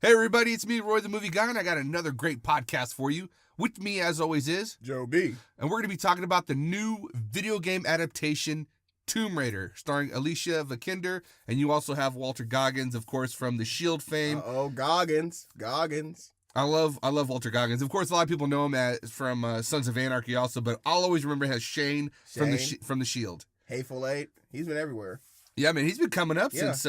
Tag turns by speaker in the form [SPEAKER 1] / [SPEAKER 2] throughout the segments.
[SPEAKER 1] Hey everybody, it's me, Roy the Movie Guy, and I got another great podcast for you. With me, as always, is
[SPEAKER 2] Joe B.
[SPEAKER 1] And we're going to be talking about the new video game adaptation, Tomb Raider, starring Alicia Vikander, and you also have Walter Goggins, of course, from the S.H.I.E.L.D. fame.
[SPEAKER 2] Goggins.
[SPEAKER 1] I love Walter Goggins. Of course, a lot of people know him from Sons of Anarchy also, but I'll always remember him as Shane. From the S.H.I.E.L.D.
[SPEAKER 2] Hateful Eight. He's been everywhere.
[SPEAKER 1] Yeah, man, he's been coming up since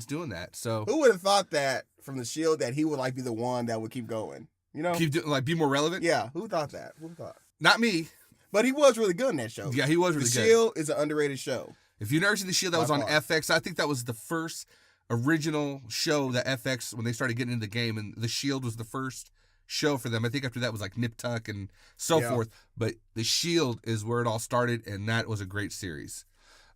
[SPEAKER 1] doing that. So
[SPEAKER 2] who would have thought that from the S.H.I.E.L.D. that he would be the one that would keep going? You know,
[SPEAKER 1] be more relevant.
[SPEAKER 2] Yeah, who thought that? Who thought?
[SPEAKER 1] Not me.
[SPEAKER 2] But he was really good in that show.
[SPEAKER 1] Yeah, he was really good.
[SPEAKER 2] The S.H.I.E.L.D. is an underrated show.
[SPEAKER 1] If you've never seen the S.H.I.E.L.D., that was on FX. I think that was the first original show that FX, when they started getting into the game, and the S.H.I.E.L.D. was the first show for them. I think after that was like Nip Tuck and so forth. But the S.H.I.E.L.D. is where it all started, and that was a great series.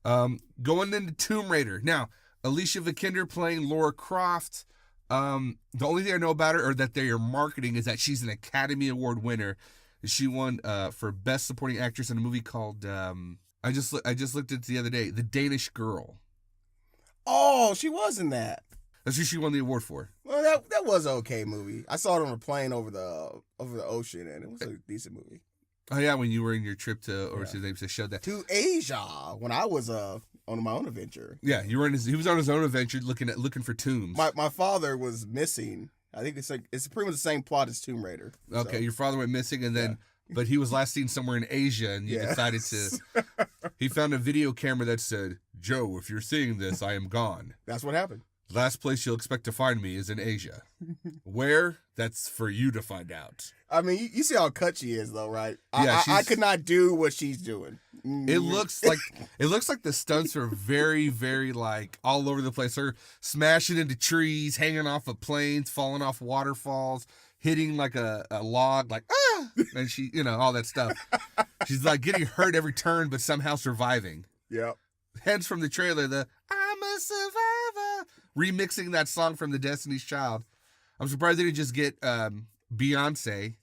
[SPEAKER 1] Going into Tomb Raider. Now, Alicia Vikander playing Lara Croft. The only thing I know about her, or that they are marketing, is that she's an Academy Award winner. She won for Best Supporting Actress in a movie called I just looked at it the other day, The Danish Girl.
[SPEAKER 2] Oh, she was in that.
[SPEAKER 1] That's who she won the award for.
[SPEAKER 2] Well, that was an okay movie. I saw it on a plane over the ocean, and it was a decent movie.
[SPEAKER 1] Oh yeah, when you were in your trip to overseas, they showed that
[SPEAKER 2] to Asia when I was on my own adventure.
[SPEAKER 1] Yeah, he was on his own adventure looking for tombs.
[SPEAKER 2] My father was missing. I think it's pretty much the same plot as Tomb Raider.
[SPEAKER 1] Okay, so. Your father went missing, and then but he was last seen somewhere in Asia, and you decided to. He found a video camera that said, "Joe, if you're seeing this, I am gone."
[SPEAKER 2] That's what happened.
[SPEAKER 1] Last place you'll expect to find me is in Asia. Where? That's for you to find out.
[SPEAKER 2] I mean, you see how cut she is, though, right?
[SPEAKER 1] Yeah,
[SPEAKER 2] I could not do what she's doing.
[SPEAKER 1] It looks like the stunts are very, very like all over the place. Her smashing into trees, hanging off of planes, falling off waterfalls, hitting like a log, like and she, all that stuff. She's like getting hurt every turn, but somehow surviving.
[SPEAKER 2] Yep.
[SPEAKER 1] Hence from the trailer, the "I'm a survivor," remixing that song from the Destiny's Child. I'm surprised they didn't just get Beyonce.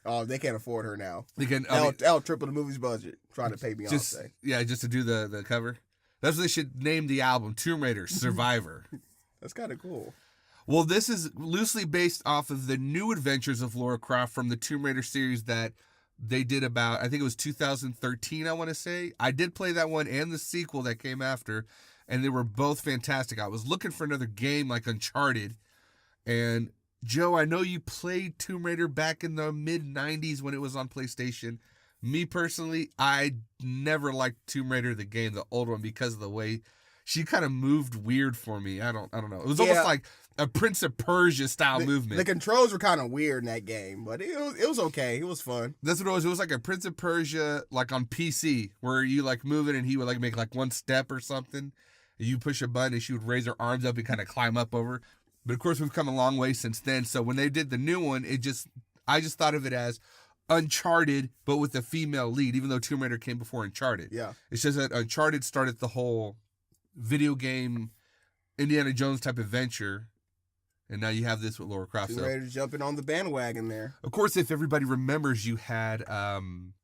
[SPEAKER 2] Oh, they can't afford her now.
[SPEAKER 1] They can.
[SPEAKER 2] That'll triple the movie's budget trying to pay Beyonce.
[SPEAKER 1] Just to do the cover. That's what they should name the album: Tomb Raider Survivor.
[SPEAKER 2] That's kind of cool.
[SPEAKER 1] Well, this is loosely based off of the new adventures of Lara Croft from the Tomb Raider series that they did about, I think it was 2013, I want to say. I did play that one and the sequel that came after, and they were both fantastic. I was looking for another game like Uncharted, and Joe, I know you played Tomb Raider back in the mid-90s when it was on PlayStation. Me personally, I never liked Tomb Raider, the game, the old one, because of the way she kind of moved weird for me. I don't know. It was almost like a Prince of Persia style movement.
[SPEAKER 2] The controls were kind of weird in that game, but it was okay. It was fun.
[SPEAKER 1] That's what it was. It was like a Prince of Persia, like on PC, where you like move it and he would like make like one step or something. You push a button and she would raise her arms up and kind of climb up over. But of course, we've come a long way since then. So when they did the new one, I just thought of it as Uncharted, but with a female lead, even though Tomb Raider came before Uncharted.
[SPEAKER 2] Yeah.
[SPEAKER 1] It's just that Uncharted started the whole video game Indiana Jones type adventure. And now you have this with Lara Croft.
[SPEAKER 2] Tomb Raider jumping on the bandwagon there.
[SPEAKER 1] Of course, if everybody remembers, you had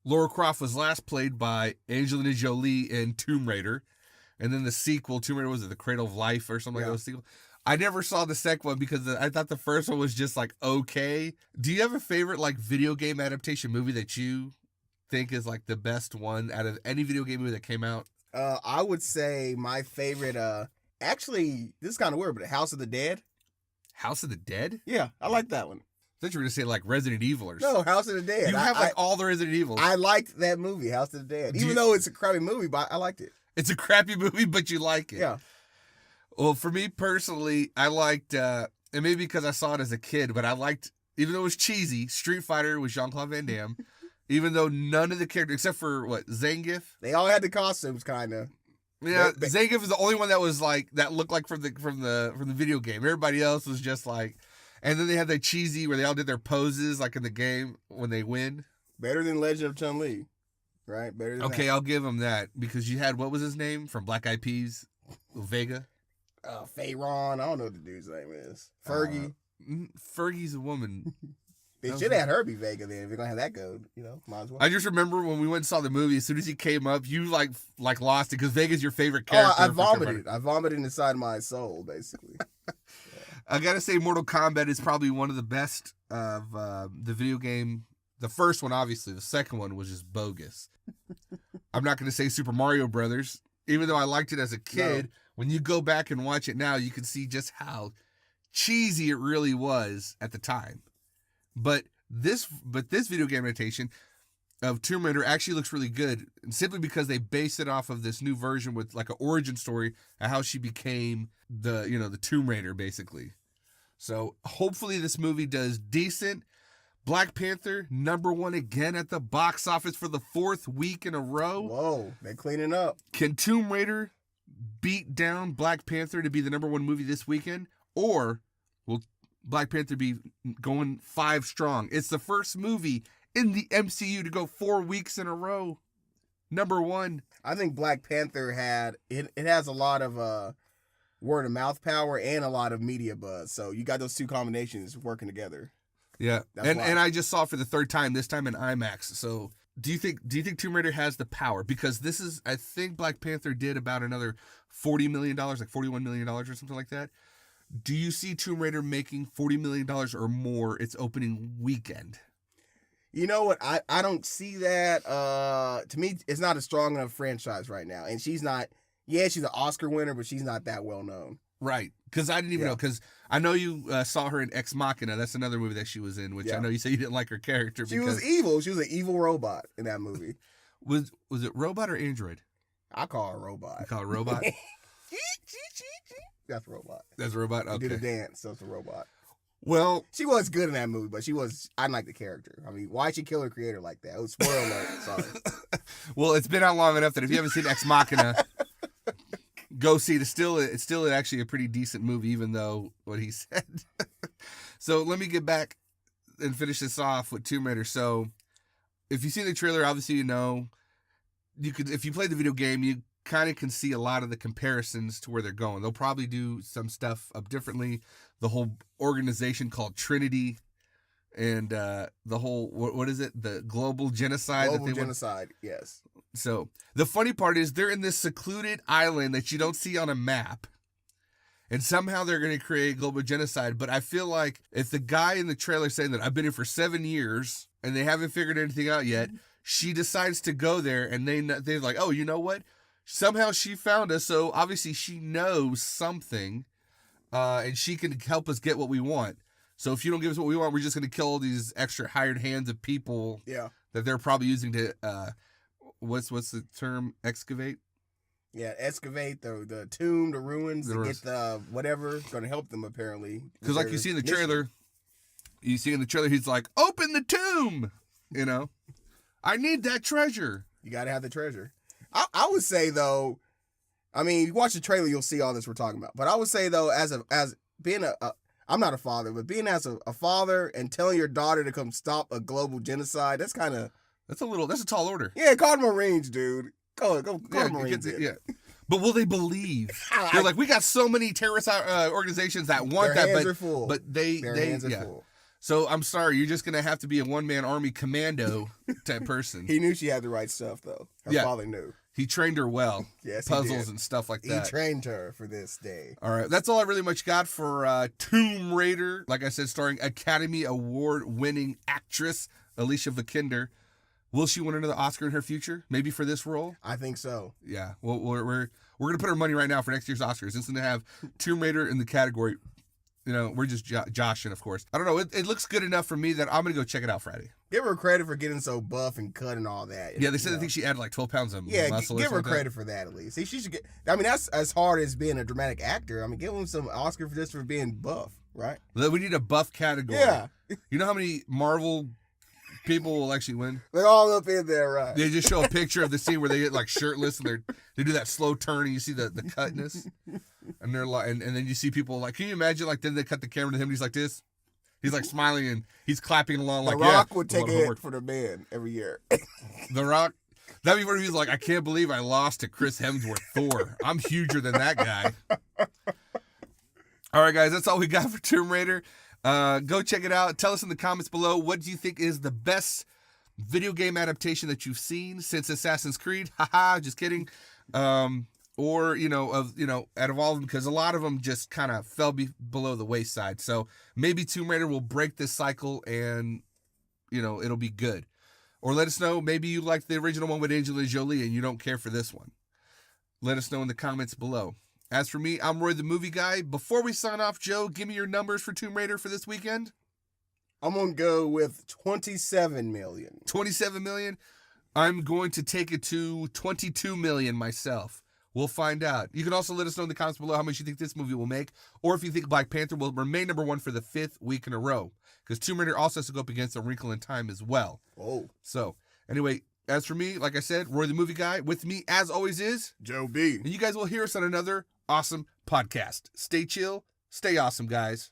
[SPEAKER 1] Lara Croft was last played by Angelina Jolie in Tomb Raider. And then the sequel, Tomb Raider, was it The Cradle of Life or something like that? Was sequel. I never saw the second one because I thought the first one was just like okay. Do you have a favorite like video game adaptation movie that you think is like the best one out of any video game movie that came out?
[SPEAKER 2] I would say my favorite. Actually, this is kind of weird, but House of the Dead.
[SPEAKER 1] House of the Dead?
[SPEAKER 2] Yeah, I like that one.
[SPEAKER 1] I thought you were going to say like Resident Evil or
[SPEAKER 2] something. No, House of the Dead.
[SPEAKER 1] You have like all the Resident Evils.
[SPEAKER 2] I liked that movie, House of the Dead. Even though it's a crappy movie, but I liked it.
[SPEAKER 1] It's a crappy movie, but you like it.
[SPEAKER 2] Yeah.
[SPEAKER 1] Well, for me personally, I liked, and maybe because I saw it as a kid, but I liked, even though it was cheesy, Street Fighter with Jean-Claude Van Damme, even though none of the characters, except for, Zangief?
[SPEAKER 2] They all had the costumes, kind of.
[SPEAKER 1] Yeah, Zangief is the only one that was like, that looked like from the video game. Everybody else was just like, and then they had that cheesy where they all did their poses, like in the game, when they win.
[SPEAKER 2] Better than Legend of Chun-Li, right? Better than that.
[SPEAKER 1] I'll give them that, because you had, what was his name, from Black Eyed Peas? Vega?
[SPEAKER 2] Fayron. I don't know what the dude's name is. Fergie.
[SPEAKER 1] Fergie's a woman.
[SPEAKER 2] They should have had her be Vega then. If you're going to have that go, might as well.
[SPEAKER 1] I just remember when we went and saw the movie, as soon as he came up, you like lost it because Vega's your favorite character.
[SPEAKER 2] I vomited. I vomited inside my soul, basically.
[SPEAKER 1] I gotta say, Mortal Kombat is probably one of the best of the video game. The first one, obviously. The second one was just bogus. I'm not gonna say Super Mario Brothers, even though I liked it as a kid. No. When you go back and watch it now, you can see just how cheesy it really was at the time. But this video game adaptation of Tomb Raider actually looks really good, and simply because they based it off of this new version with like an origin story of how she became the Tomb Raider, basically. So hopefully this movie does decent. Black Panther, #1 again at the box office for the 4th week in a row.
[SPEAKER 2] Whoa, they're cleaning up.
[SPEAKER 1] Can Tomb Raider beat down Black Panther to be the #1 movie this weekend? Or will Black Panther be going 5 strong? It's the first movie in the MCU to go 4 weeks in a row. #1.
[SPEAKER 2] I think Black Panther has a lot of word of mouth power and a lot of media buzz. So you got those two combinations working together.
[SPEAKER 1] Yeah. And I just saw it for the 3rd time, this time in IMAX. So do you think Tomb Raider has the power? Because I think Black Panther did about another $40 million, like $41 million or something like that. Do you see Tomb Raider making $40 million or more its opening weekend?
[SPEAKER 2] You know what? I don't see that. To me, it's not a strong enough franchise right now. And she's not, she's an Oscar winner, but she's not that well known.
[SPEAKER 1] Right. Because I didn't even know. Because I know you saw her in Ex Machina. That's another movie that she was in, which I know you said you didn't like her character.
[SPEAKER 2] She was evil. She was an evil robot in that movie.
[SPEAKER 1] Was it robot or android?
[SPEAKER 2] I call her robot.
[SPEAKER 1] You call her robot?
[SPEAKER 2] That's a robot.
[SPEAKER 1] That's a robot? Okay.
[SPEAKER 2] She did a dance, so it's a robot.
[SPEAKER 1] Well,
[SPEAKER 2] she was good in that movie, but I didn't like the character. I mean, why'd she kill her creator like that? It was spoiler alert. Sorry.
[SPEAKER 1] Well, it's been out long enough that if you haven't seen Ex Machina, go see it. It's still actually a pretty decent movie, even though what he said. So let me get back and finish this off with Tomb Raider. So if you see the trailer, obviously if you play the video game, you kind of can see a lot of the comparisons to where they're going. They'll probably do some stuff up differently. The whole organization called Trinity, and the whole what is it? The global genocide.
[SPEAKER 2] Yes.
[SPEAKER 1] So the funny part is they're in this secluded island that you don't see on a map, and somehow they're going to create global genocide. But I feel like if the guy in the trailer saying that I've been here for 7 years and they haven't figured anything out yet, she decides to go there, and they're like, oh, you know what? Somehow she found us, so obviously she knows something, and she can help us get what we want. So if you don't give us what we want, we're just going to kill all these extra hired hands of people that they're probably using to, what's the term, excavate?
[SPEAKER 2] Yeah, excavate the tomb, the ruins, to get the whatever. It's going to help them, apparently.
[SPEAKER 1] Because like you see in the trailer, he's like, open the tomb! I need that treasure.
[SPEAKER 2] You got to have the treasure. I would say, though, I mean, if you watch the trailer, you'll see all this we're talking about. But I would say, though, as being I'm not a father, but being as a father and telling your daughter to come stop a global genocide, that's a tall order. Yeah, call the Marines, dude. Go the Marines.
[SPEAKER 1] But will they believe? They're like, we got so many terrorist organizations that want
[SPEAKER 2] their
[SPEAKER 1] that,
[SPEAKER 2] hands are full.
[SPEAKER 1] But their hands are full. So I'm sorry, you're just gonna have to be a one-man army commando type person.
[SPEAKER 2] He knew she had the right stuff, though. Her father knew.
[SPEAKER 1] He trained her well.
[SPEAKER 2] Yes,
[SPEAKER 1] puzzles and stuff like that.
[SPEAKER 2] He trained her for this day.
[SPEAKER 1] All right, that's all I really much got for Tomb Raider. Like I said, starring Academy Award-winning actress Alicia Vikander. Will she win another Oscar in her future? Maybe for this role?
[SPEAKER 2] I think so.
[SPEAKER 1] Yeah. Well, we're gonna put our money right now for next year's Oscars. It's gonna have Tomb Raider in the category. We're just joshing, of course. I don't know. It looks good enough for me that I'm going to go check it out Friday.
[SPEAKER 2] Give her credit for getting so buff and cut and all that.
[SPEAKER 1] Yeah, they said I think she added like 12 pounds of muscle.
[SPEAKER 2] Give her credit for that at least. See, she should get. I mean, that's as hard as being a dramatic actor. I mean, give him some Oscar for just for being buff, right?
[SPEAKER 1] We need a buff category.
[SPEAKER 2] Yeah.
[SPEAKER 1] You know how many Marvel people will actually win?
[SPEAKER 2] They're all up in there, right?
[SPEAKER 1] They just show a picture of the scene where they get like shirtless and they do that slow turn and you see the cutness. And they're like, and then you see people like, can you imagine? Like, then they cut the camera to him. And he's like this. He's like smiling and he's clapping along. Like,
[SPEAKER 2] The Rock would take a hit for the man every year.
[SPEAKER 1] The Rock, that'd be where he's like, I can't believe I lost to Chris Hemsworth, Thor. I'm huger than that guy. All right, guys, that's all we got for Tomb Raider. Go check it out. Tell us in the comments below, what do you think is the best video game adaptation that you've seen since Assassin's Creed? Haha, just kidding. or out of all of them, because a lot of them just kind of fell below the wayside. So maybe Tomb Raider will break this cycle, and it'll be good. Or let us know, maybe you like the original one with Angelina Jolie and you don't care for this one. Let us know in the comments below. As for me, I'm Roy the Movie Guy. Before we sign off, Joe, give me your numbers for Tomb Raider for this weekend.
[SPEAKER 2] I'm going to go with 27 million.
[SPEAKER 1] 27 million? I'm going to take it to 22 million myself. We'll find out. You can also let us know in the comments below how much you think this movie will make, or if you think Black Panther will remain number one for the 5th week in a row. Because Tomb Raider also has to go up against A Wrinkle in Time as well.
[SPEAKER 2] Oh.
[SPEAKER 1] So, anyway, as for me, like I said, Roy the Movie Guy. With me, as always, is
[SPEAKER 2] Joe B.
[SPEAKER 1] And you guys will hear us on another awesome podcast. Stay chill, stay awesome, guys.